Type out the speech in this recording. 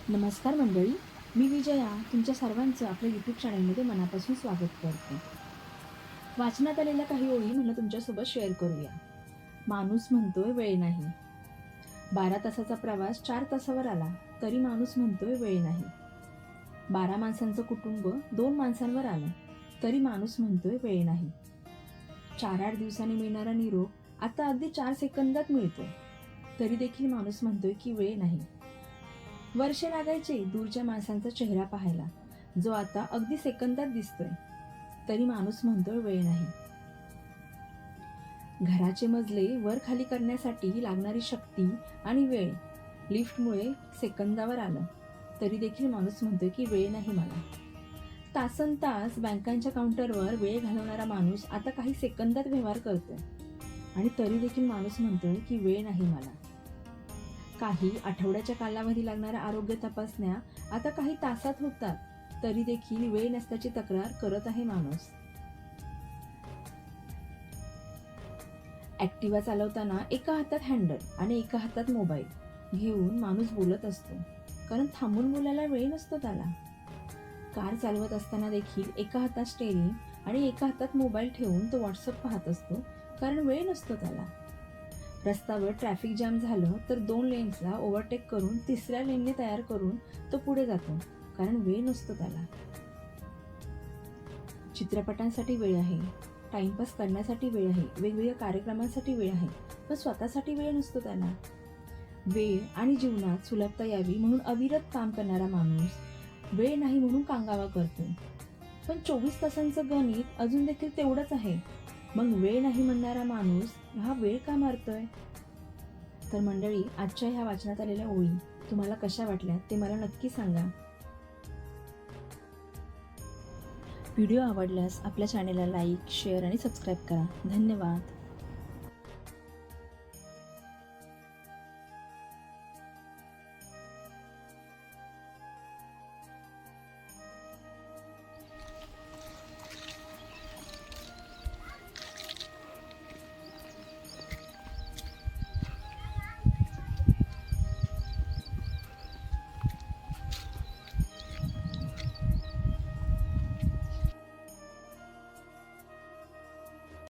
नमस्कार मंडळी, मी विजया तुमच्या सर्वांचं आपल्या यूट्यूब चॅनलमध्ये मनापासून स्वागत करते. वाचनात आलेल्या काही ओळी म्हणलं तुमच्यासोबत शेअर करूया. माणूस म्हणतोय वेळ नाही. 12 तासाचा प्रवास 4 तासावर आला तरी माणूस म्हणतोय वेळ नाही. 12 माणसांचं कुटुंब 2 माणसांवर आलं तरी माणूस म्हणतोय वेळ नाही. 4-8 दिवसांनी मिळणारा निरोप आता अगदी 4 सेकंदात मिळतोय तरी देखील माणूस म्हणतोय की वेळ नाही. वर्षे लागायचे दूरच्या माणसांचा चेहरा पाहायला, जो आता अगदी सेकंदात दिसतोय तरी माणूस म्हणतोय वेळ नाही. घराचे मजले वर खाली करण्यासाठी लागणारी शक्ती आणि वेळ लिफ्टमुळे सेकंदावर आलं तरी देखील माणूस म्हणतोय की वेळ नाही मला. तासनतास बँकांच्या काउंटरवर वेळ घालवणारा माणूस आता काही सेकंदात व्यवहार करतोय आणि तरी देखील माणूस म्हणतोय की वेळ नाही मला. काही आठवड्याच्या कालावधी लागणाऱ्या आरोग्य तपासण्या आता काही तासात होतात तरी देखील वेळ नसल्याची तक्रार करत आहे माणूस. ऍक्टिव्हा चालवताना एका हातात हँडल आणि एका हातात मोबाईल घेऊन माणूस बोलत असतो, कारण थांबून बोलायला वेळ नसतो त्याला. कार चालवत असताना देखील एका हातात स्टेरिंग आणि एका हातात मोबाईल ठेवून तो व्हॉट्सअप पाहत असतो, कारण वेळ नसतो त्याला. रस्त्यावर ट्रॅफिक जॅम झालं तर 2 लेन्सला ओव्हरटेक करून 3ऱ्या लेनने तयार करून तो पुढे जातो, कारण वेळ नसतो त्याला. चित्रपटांसाठी वेळ आहे, टाइमपास करण्यासाठी वेळ आहे, वेगवेगळ्या कार्यक्रमांसाठी वेळ आहे, पण स्वतःसाठी वेळ नसतो त्याला. वेळ आणि जीवनात सुलभता यावी म्हणून अविरत काम करणारा माणूस वेळ नाही म्हणून कांगावा करतोय. पण 24 तासांचं गणित अजून देखील तेवढंच आहे. मग वेळ नाही म्हणणारा माणूस हा वेळ का मारतोय? तर मंडळी, आजच्या ह्या वाचनात आलेल्या ओळी तुम्हाला कशा वाटल्या ते मला नक्की सांगा. व्हिडिओ आवडल्यास आपल्या चॅनेलला लाईक, शेअर आणि सबस्क्राईब करा. धन्यवाद.